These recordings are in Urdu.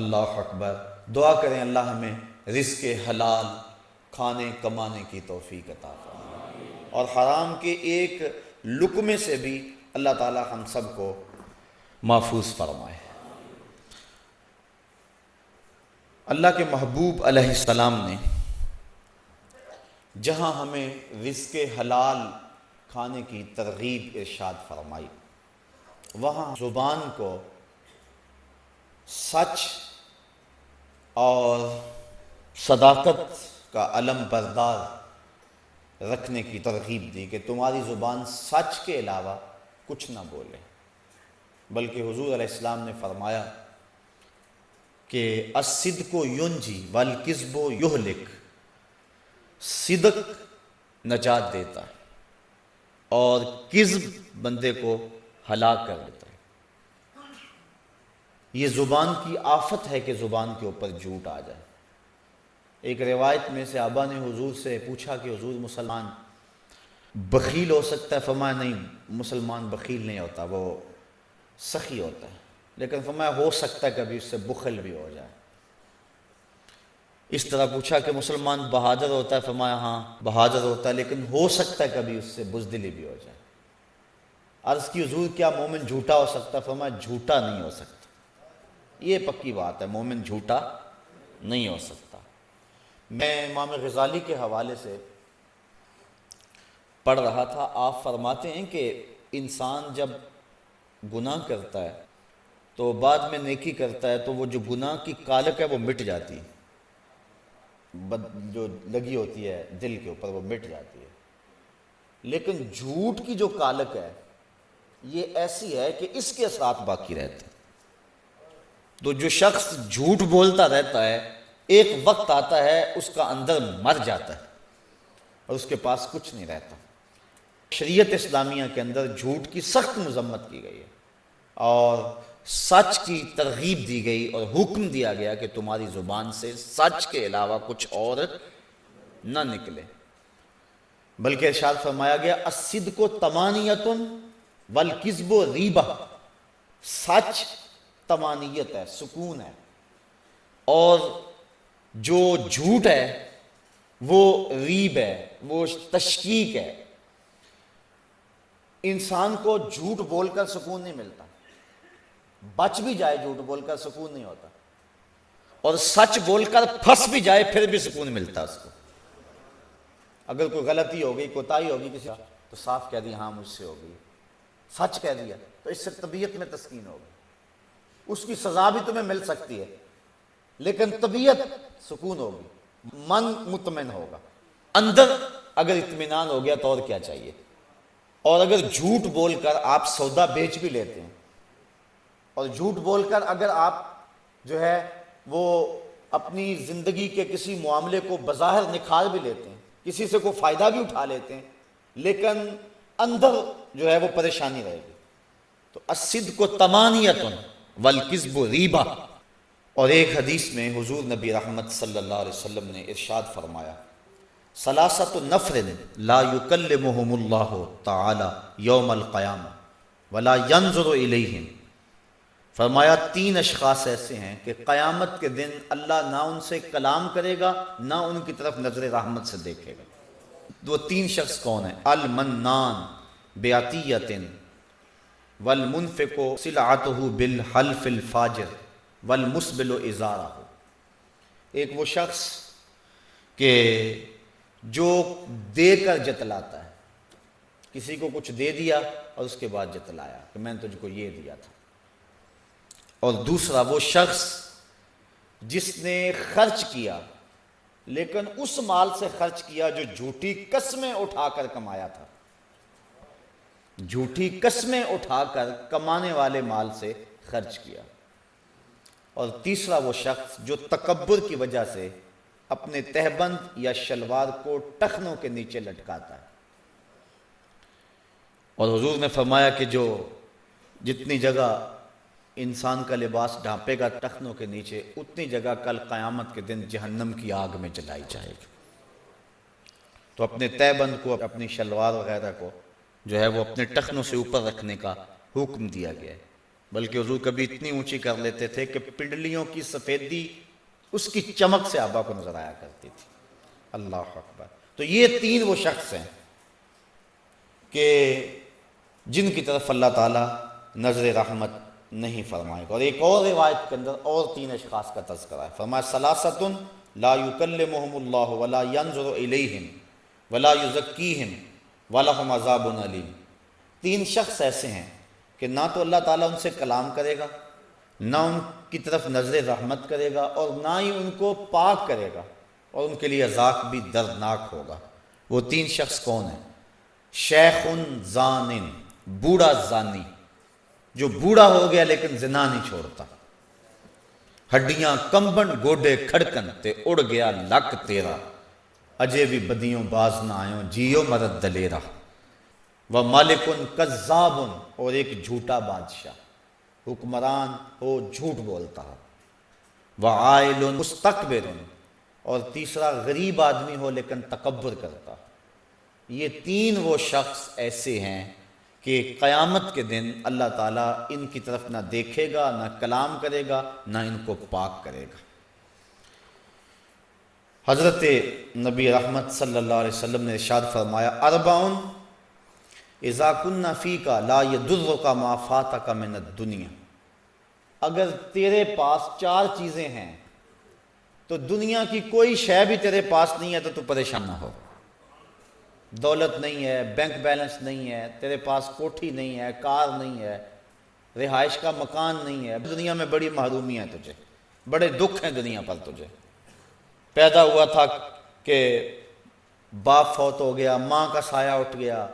اللہ اکبر۔ دعا کریں اللہ ہمیں رزق حلال کھانے کمانے کی توفیق عطا فرمائے، اور حرام کے ایک لقمے سے بھی اللہ تعالی ہم سب کو محفوظ فرمائے۔ اللہ کے محبوب علیہ السلام نے جہاں ہمیں رزق حلال کھانے کی ترغیب ارشاد فرمائی، وہاں زبان کو سچ اور صداقت کا علم بردار رکھنے کی ترغیب دی کہ تمہاری زبان سچ کے علاوہ کچھ نہ بولے، بلکہ حضور علیہ السلام نے فرمایا کہ الصدق ینجی والکذب یہلک، صدق نجات دیتا ہے اور کذب بندے کو ہلاک کر دیتا ہے۔ یہ زبان کی آفت ہے کہ زبان کے اوپر جھوٹ آ جائے۔ ایک روایت میں صحابہ نے حضور سے پوچھا کہ حضور مسلمان بخیل ہو سکتا ہے؟ فرمایا نہیں، مسلمان بخیل نہیں ہوتا، وہ سخی ہوتا ہے، لیکن فرمایا ہو سکتا ہے کبھی اس سے بخل بھی ہو جائے۔ اس طرح پوچھا کہ مسلمان بہادر ہوتا ہے؟ فرمایا ہاں بہادر ہوتا ہے، لیکن ہو سکتا ہے کبھی اس سے بزدلی بھی ہو جائے۔ عرض کی حضور کیا مومن جھوٹا ہو سکتا ہے؟ فرمایا جھوٹا نہیں ہو سکتا، یہ پکی بات ہے، مومن جھوٹا نہیں ہو سکتا۔ میں امام غزالی کے حوالے سے پڑھ رہا تھا، آپ فرماتے ہیں کہ انسان جب گناہ کرتا ہے تو بعد میں نیکی کرتا ہے تو وہ جو گناہ کی کالک ہے وہ مٹ جاتی ہے، جو لگی ہوتی ہے دل کے اوپر وہ مٹ جاتی ہے، لیکن جھوٹ کی جو کالک ہے یہ ایسی ہے کہ اس کے اثرات باقی رہتے ہیں۔ تو جو شخص جھوٹ بولتا رہتا ہے ایک وقت آتا ہے اس کا اندر مر جاتا ہے اور اس کے پاس کچھ نہیں رہتا۔ شریعت اسلامیہ کے اندر جھوٹ کی سخت مذمت کی گئی ہے اور سچ کی ترغیب دی گئی اور حکم دیا گیا کہ تمہاری زبان سے سچ کے علاوہ کچھ اور نہ نکلے، بلکہ ارشاد فرمایا گیا الصدق طمانیۃ والکذب ریبہ، سچ طمانیت ہے، سکون ہے، اور جو جھوٹ ہے وہ ریب ہے، وہ تشکیک ہے۔ انسان کو جھوٹ بول کر سکون نہیں ملتا، بچ بھی جائے جھوٹ بول کر سکون نہیں ہوتا، اور سچ بول کر پھنس بھی جائے پھر بھی سکون ملتا اس کو۔ اگر کوئی غلطی ہو گئی، کوتاہی ہوگی کسی تو صاف کہہ دیا ہاں مجھ سے ہو گئی، سچ کہہ دیا تو اس سے طبیعت میں تسکین ہوگی، اس کی سزا بھی تمہیں مل سکتی ہے لیکن طبیعت سکون ہوگی، من مطمئن ہوگا، اندر اگر اطمینان ہو گیا تو اور کیا چاہیے۔ اور اگر جھوٹ بول کر آپ سودا بیچ بھی لیتے ہیں اور جھوٹ بول کر اگر آپ جو ہے وہ اپنی زندگی کے کسی معاملے کو بظاہر نکھار بھی لیتے ہیں، کسی سے کوئی فائدہ بھی اٹھا لیتے ہیں، لیکن اندر جو ہے وہ پریشانی رہے گی۔ تو الصدق طمانیۃ والکذب ریبہ۔ اور ایک حدیث میں حضور نبی رحمت صلی اللہ علیہ وسلم نے ارشاد فرمایا ثلاثۃ نفر لا یکلمہم اللہ تعالی یوم القیامہ ولا ینظر الیہم، فرمایا 3 اشخاص ایسے ہیں کہ قیامت کے دن اللہ نہ ان سے کلام کرے گا نہ ان کی طرف نظر رحمت سے دیکھے گا۔ وہ 3 شخص کون ہیں؟ المنان بعطیۃ والمنفق سلعتہ بالحلف الفاجر والمسبل ازارہ۔ ایک وہ شخص کہ جو دے کر جتلاتا ہے، کسی کو کچھ دے دیا اور اس کے بعد جتلایا کہ میں نے تجھ کو یہ دیا تھا۔ اور دوسرا وہ شخص جس نے خرچ کیا لیکن اس مال سے خرچ کیا جو جھوٹی قسمیں اٹھا کر کمایا تھا، جھوٹی قسمیں اٹھا کر کمانے والے مال سے خرچ کیا۔ اور تیسرا وہ شخص جو تکبر کی وجہ سے اپنے تہبند یا شلوار کو ٹخنوں کے نیچے لٹکاتا ہے۔ اور حضور نے فرمایا کہ جو جتنی جگہ انسان کا لباس ڈھانپے گا ٹخنوں کے نیچے، اتنی جگہ کل قیامت کے دن جہنم کی آگ میں جلائی جائے گی۔ تو اپنے تہبند کو، اپنی شلوار وغیرہ کو جو ہے وہ اپنے ٹخنوں سے اوپر رکھنے کا حکم دیا گیا ہے۔ بلکہ حضور کبھی اتنی اونچی کر لیتے تھے کہ پنڈلیوں کی سفیدی اس کی چمک سے آبا کو نظر آیا کرتی تھی۔ اللہ اکبر۔ تو یہ تین وہ شخص ہیں کہ جن کی طرف اللہ تعالیٰ نظر رحمت نہیں فرمائے گا۔ اور ایک اور روایت کے اندر اور تین اشخاص کا تذکرہ ہے، فرمایا ثلاثۃ لا یکلمہم اللہ ولا ینظر الیہم ولا یزکیہم ولہم عذاب علیم۔ تین شخص ایسے ہیں کہ نہ تو اللہ تعالیٰ ان سے کلام کرے گا، نہ ان کی طرف نظر رحمت کرے گا، اور نہ ہی ان کو پاک کرے گا، اور ان کے لیے عذاب بھی دردناک ہوگا۔ وہ تین شخص کون ہیں؟ شیخ زان، بوڑھا زانی، جو بوڑھا ہو گیا لیکن زنا نہیں چھوڑتا، ہڈیاں کمبن گوڈے کھڑکن تے اڑ گیا لک تیرا، اجے بھی بدیوں باز نہ آئوں جیو مرد دلیرا۔ وہ مالکن کذاب، اور ایک جھوٹا بادشاہ، حکمران ہو جھوٹ بولتا ہے۔ وہ عائل مستکبر، اور تیسرا غریب آدمی ہو لیکن تکبر کرتا۔ یہ تین وہ شخص ایسے ہیں کہ قیامت کے دن اللہ تعالیٰ ان کی طرف نہ دیکھے گا، نہ کلام کرے گا، نہ ان کو پاک کرے گا۔ حضرت نبی رحمت صلی اللہ علیہ وسلم نے ارشاد فرمایا اربعٌ اذا كنا فيك لا يضرك ما فاتك من الدنيا۔ اگر تیرے پاس چار چیزیں ہیں تو دنیا کی کوئی شے بھی تیرے پاس نہیں ہے تو پریشان نہ ہو۔ دولت نہیں ہے، بینک بیلنس نہیں ہے، تیرے پاس کوٹھی نہیں ہے، کار نہیں ہے، رہائش کا مکان نہیں ہے، دنیا میں بڑی محرومی ہے تجھے، بڑے دکھ ہیں دنیا پر تجھے۔ پیدا ہوا تھا کہ باپ فوت ہو گیا، ماں کا سایہ اٹھ گیا،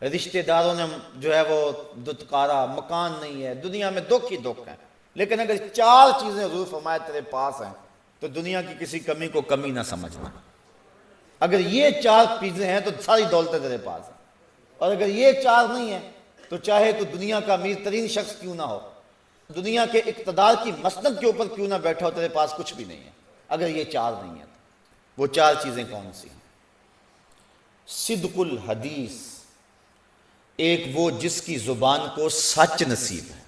رشتہ داروں نے جو ہے وہ دتکارا، مکان نہیں ہے، دنیا میں دکھ ہی دکھ ہیں۔ لیکن اگر چار چیزیں حضور فرمایا تیرے پاس ہیں تو دنیا کی کسی کمی کو کمی نہ سمجھنا۔ اگر یہ چار چیزیں ہیں تو ساری دولتیں تیرے پاس ہیں، اور اگر یہ چار نہیں ہیں تو چاہے تو دنیا کا امیر ترین شخص کیوں نہ ہو، دنیا کے اقتدار کی مسند کے اوپر کیوں نہ بیٹھا ہو، تیرے پاس کچھ بھی نہیں ہے اگر یہ چار نہیں ہیں۔ وہ چار چیزیں کون سی ہیں؟ صدق الحدیث، ایک وہ جس کی زبان کو سچ نصیب ہے۔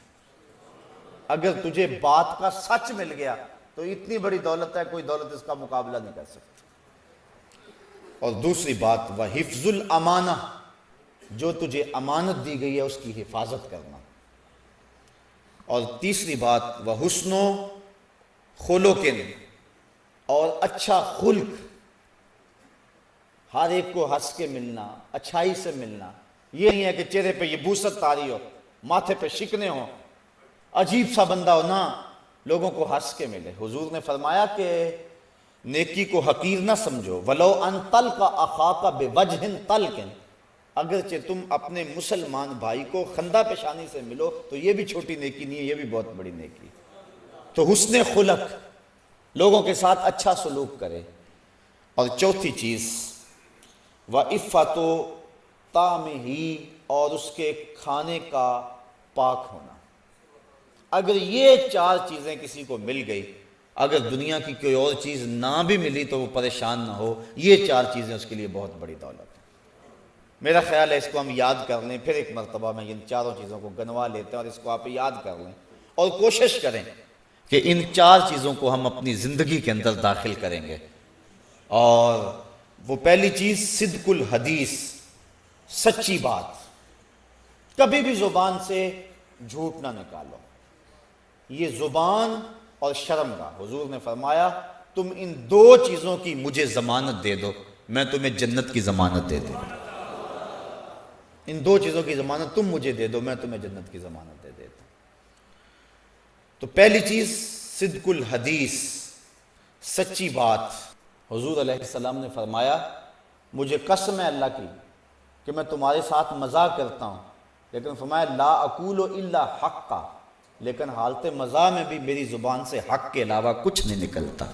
اگر تجھے بات کا سچ مل گیا تو اتنی بڑی دولت ہے، کوئی دولت اس کا مقابلہ نہیں کر سکتی۔ اور دوسری بات وہ حفظ الامانہ، جو تجھے امانت دی گئی ہے اس کی حفاظت کرنا۔ اور تیسری بات وہ حسن و خلق، اور اچھا خلق، ہر ایک کو ہنس کے ملنا، اچھائی سے ملنا۔ یہ نہیں ہے کہ چہرے پہ یہ بوسط طاری ہو، ماتھے پہ شکنے ہوں، عجیب سا بندہ ہو، نہ، لوگوں کو ہنس کے ملے۔ حضور نے فرمایا کہ نیکی کو حقیر نہ سمجھو، ولو ان تلقى اخاك بوجه طلق، اگرچہ تم اپنے مسلمان بھائی کو خندہ پیشانی سے ملو تو یہ بھی چھوٹی نیکی نہیں ہے، یہ بھی بہت بڑی نیکی۔ تو حسن خلق، لوگوں کے ساتھ اچھا سلوک کرے۔ اور چوتھی چیز وعفت طعمہ، اور اس کے کھانے کا پاک ہونا۔ اگر یہ چار چیزیں کسی کو مل گئی، اگر دنیا کی کوئی اور چیز نہ بھی ملی تو وہ پریشان نہ ہو، یہ چار چیزیں اس کے لیے بہت بڑی دولت ہے۔ میرا خیال ہے اس کو ہم یاد کر لیں، پھر ایک مرتبہ میں ان چاروں چیزوں کو گنوا لیتے ہیں اور اس کو آپ یاد کر لیں، اور کوشش کریں کہ ان چار چیزوں کو ہم اپنی زندگی کے اندر داخل کریں گے۔ اور وہ پہلی چیز صدق الحدیث، سچی بات، کبھی بھی زبان سے جھوٹ نہ نکالو۔ یہ زبان اور شرم گاہ، حضور نے فرمایا تم ان دو چیزوں کی مجھے ضمانت دے دو، میں تمہیں جنت کی ضمانت دے دوں۔ ان دو چیزوں کی ضمانت تم مجھے دے دو، میں تمہیں جنت کی ضمانت دے دیتا ہوں۔ تو پہلی چیز صدق الحدیث، سچی بات۔ حضور علیہ السلام نے فرمایا مجھے قسم ہے اللہ کی کہ میں تمہارے ساتھ مزاح کرتا ہوں، لیکن فرمایا لا اقول الا حقا، لیکن حالت مزاح میں بھی میری زبان سے حق کے علاوہ کچھ نہیں نکلتا۔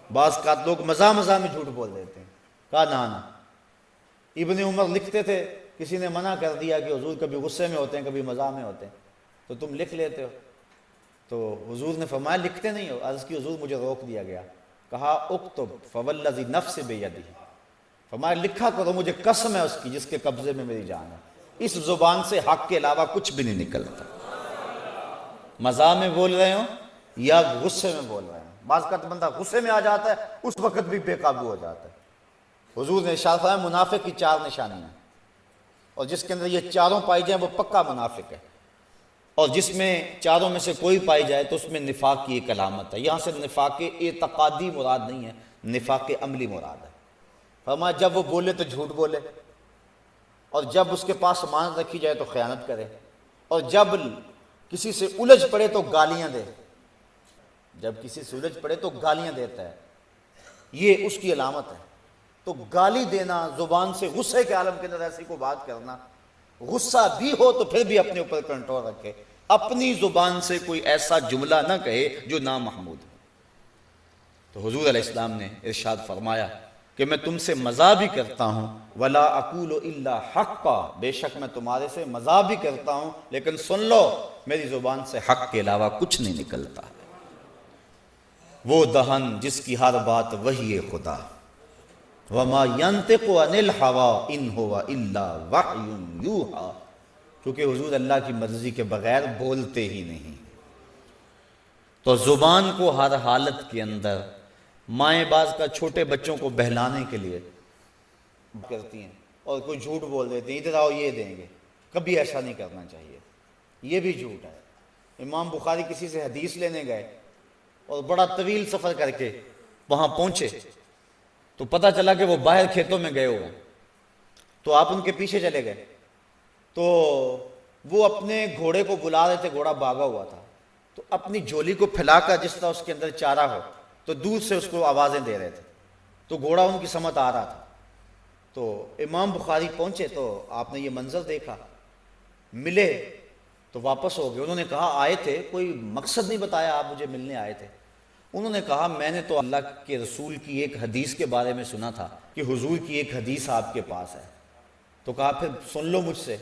بعض کا لوگ مزاح میں جھوٹ بول دیتے ہیں۔ کہا نہ، ابن عمر لکھتے تھے، کسی نے منع کر دیا کہ حضور کبھی غصے میں ہوتے ہیں کبھی مزاح میں ہوتے ہیں تو تم لکھ لیتے ہو، تو حضور نے فرمایا لکھتے نہیں ہو؟ عرض کی حضور مجھے روک دیا گیا، کہا اکتب فوالذی نفس بیدہ، فرمایا لکھا کرو، مجھے قسم ہے اس کی جس کے قبضے میں میری جان ہے، اس زبان سے حق کے علاوہ کچھ بھی نہیں نکلتا۔ مزاح میں بول رہے ہوں یا غصے میں بول رہے ہوں. بعض کا بندہ غصے میں آ جاتا ہے, اس وقت بھی بے قابو ہو جاتا ہے. حضور نے ارشاد فرمایا منافق کی 4 نشانیاں, اور جس کے اندر یہ چاروں پائی جائیں وہ پکا منافق ہے, اور جس میں چاروں میں سے کوئی پائی جائے تو اس میں نفاق کی ایک علامت ہے. یہاں سے نفاق اعتقادی مراد نہیں ہے, نفاق عملی مراد ہے. فرمایا جب وہ بولے تو جھوٹ بولے, اور جب اس کے پاس امانت رکھی جائے تو خیانت کرے, اور جب کسی سے الجھ پڑے تو گالیاں دے, جب کسی سے الجھ پڑے تو گالیاں دیتا ہے, یہ اس کی علامت ہے. تو گالی دینا, زبان سے غصے کے عالم کے اندر ایسی کو بات کرنا, غصہ بھی ہو تو پھر بھی اپنے اوپر کنٹرول رکھے, اپنی زبان سے کوئی ایسا جملہ نہ کہے جو نامحمود ہے. تو حضور علیہ السلام نے ارشاد فرمایا کہ میں تم سے مزاح بھی کرتا ہوں, ولا اقول الا حقا, بے شک میں تمہارے سے مزاح بھی کرتا ہوں لیکن سن لو میری زبان سے حق کے علاوہ کچھ نہیں نکلتا. وہ دہن جس کی ہر بات وحی خدا, وما ينطق عن الهوى ان هو الا وحی یوحی, کیونکہ حضور اللہ کی مرضی کے بغیر بولتے ہی نہیں. تو زبان کو ہر حالت کے اندر مائیں بعض کا چھوٹے بچوں کو بہلانے کے لیے کرتی ہیں, اور کوئی جھوٹ بول دیتے ہیں ادھر آؤ یہ دیں گے, کبھی ایسا نہیں کرنا چاہیے, یہ بھی جھوٹ ہے. امام بخاری کسی سے حدیث لینے گئے اور بڑا طویل سفر کر کے وہاں پہنچے تو پتہ چلا کہ وہ باہر کھیتوں میں گئے ہوئے, تو آپ ان کے پیچھے چلے گئے, تو وہ اپنے گھوڑے کو بلا رہے تھے, گھوڑا بھاگا ہوا تھا, تو اپنی جھولی کو پھیلا کر جس طرح اس کے اندر چارہ ہو تو دور سے اس کو آوازیں دے رہے تھے, تو گھوڑا ان کی سمت آ رہا تھا. تو امام بخاری پہنچے تو آپ نے یہ منظر دیکھا, ملے تو واپس ہو گئے. انہوں نے کہا آئے تھے, کوئی مقصد نہیں بتایا, آپ مجھے ملنے آئے تھے. انہوں نے کہا میں نے تو اللہ کے رسول کی ایک حدیث کے بارے میں سنا تھا کہ حضور کی ایک حدیث آپ کے پاس ہے. تو کہا پھر سن لو مجھ سے.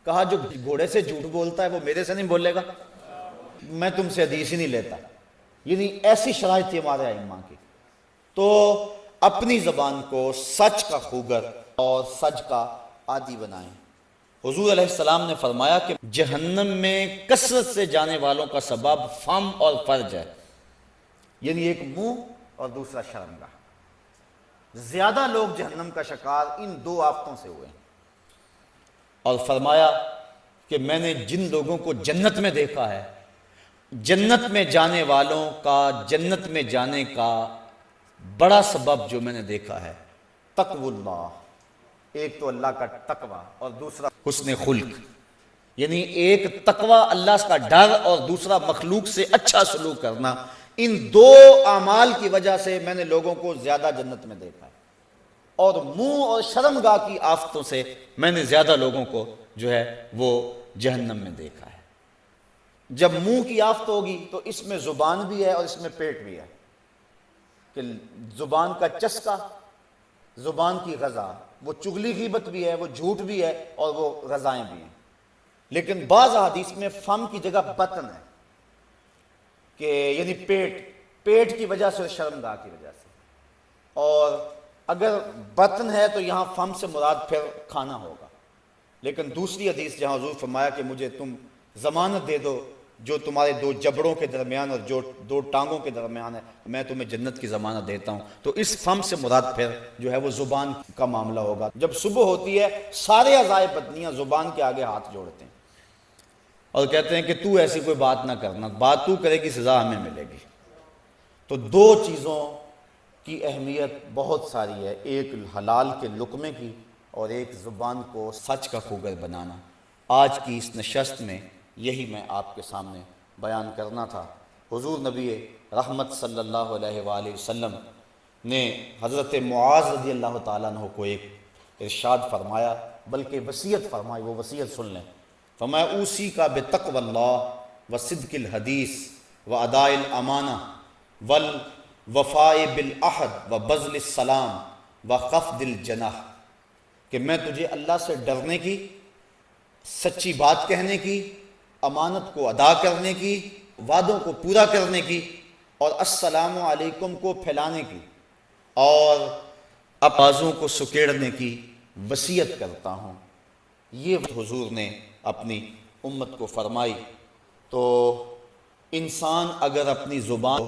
کہا جو گھوڑے سے جھوٹ بولتا ہے وہ میرے سے نہیں بولے گا, میں تم سے حدیث ہی نہیں لیتا. یعنی ایسی شرائط تھی ہمارے ائمہ کی. تو اپنی زبان کو سچ کا خوگر اور سچ کا عادی بنائیں. حضور علیہ السلام نے فرمایا کہ جہنم میں کثرت سے جانے والوں کا سبب فم اور فرج ہے, یعنی ایک منہ اور دوسرا شرمگاہ. زیادہ لوگ جہنم کا شکار ان 2 آفتوں سے ہوئے ہیں. اور فرمایا کہ میں نے جن لوگوں کو جنت میں دیکھا ہے, جنت میں جانے والوں کا جنت میں جانے کا بڑا سبب جو میں نے دیکھا ہے تقوی اللہ, ایک تو اللہ کا تقوی اور دوسرا حسن خلق. یعنی ایک تقوی اللہ کا ڈر اور دوسرا مخلوق سے اچھا سلوک کرنا. ان 2 اعمال کی وجہ سے میں نے لوگوں کو زیادہ جنت میں دیکھا ہے, اور منہ اور شرمگاہ کی آفتوں سے میں نے زیادہ لوگوں کو جو ہے وہ جہنم میں دیکھا ہے. جب منہ کی آفت ہوگی تو اس میں زبان بھی ہے اور اس میں پیٹ بھی ہے, کہ زبان کا چسکا, زبان کی غذا, وہ چغلی غیبت بھی ہے, وہ جھوٹ بھی ہے, اور وہ غذائیں بھی ہیں. لیکن بعض حدیث میں فم کی جگہ بطن ہے, کہ یعنی پیٹ کی وجہ سے اور شرمگاہ کی وجہ سے. اور اگر بطن ہے تو یہاں فم سے مراد پھر کھانا ہوگا. لیکن دوسری حدیث جہاں حضور فرمایا کہ مجھے تم ضمانت دے دو جو تمہارے 2 جبڑوں کے درمیان اور جو 2 ٹانگوں کے درمیان ہے, میں تمہیں جنت کی ضمانت دیتا ہوں. تو اس فم سے مراد پھر جو ہے وہ زبان کا معاملہ ہوگا. جب صبح ہوتی ہے سارے اعضائے بدنیاں زبان کے آگے ہاتھ جوڑتے ہیں اور کہتے ہیں کہ تو ایسی کوئی بات نہ کرنا, بات تو کرے گی سزا ہمیں ملے گی. تو 2 چیزوں کی اہمیت بہت ساری ہے, ایک حلال کے لقمے کی اور ایک زبان کو سچ کا خوگر بنانا. آج کی اس نشست میں یہی میں آپ کے سامنے بیان کرنا تھا. حضور نبی رحمت صلی اللہ علیہ وآلہ وسلم نے حضرت معاذ رضی اللہ تعالیٰ عنہ کو ایک ارشاد فرمایا, بلکہ وصیت فرمائی, وہ وصیت سن لیں. فرمایا اوصی کا بتقوی اللہ و صدق الحدیث و اداء الامانہ والوفاء بالعہد و بذل السلام و خفض الجناح, کہ میں تجھے اللہ سے ڈرنے کی, سچی بات کہنے کی, امانت کو ادا کرنے کی, وعدوں کو پورا کرنے کی, اور السلام علیکم کو پھیلانے کی, اور آوازوں کو سکیڑنے کی وصیت کرتا ہوں. یہ حضور نے اپنی امت کو فرمائی. تو انسان اگر اپنی زبان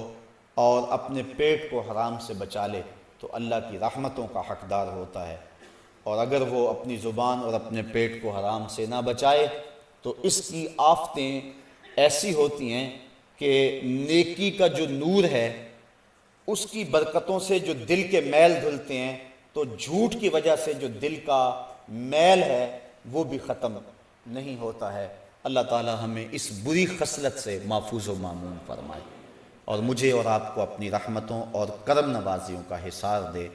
اور اپنے پیٹ کو حرام سے بچا لے تو اللہ کی رحمتوں کا حقدار ہوتا ہے، اور اگر وہ اپنی زبان اور اپنے پیٹ کو حرام سے نہ بچائے تو اس کی آفتیں ایسی ہوتی ہیں کہ نیکی کا جو نور ہے اس کی برکتوں سے جو دل کے میل دھلتے ہیں، تو جھوٹ کی وجہ سے جو دل کا میل ہے وہ بھی ختم نہیں ہوتا ہے۔ اللہ تعالی ہمیں اس بری خصلت سے محفوظ و مامون فرمائے، اور مجھے اور آپ کو اپنی رحمتوں اور کرم نوازیوں کا حصار دے۔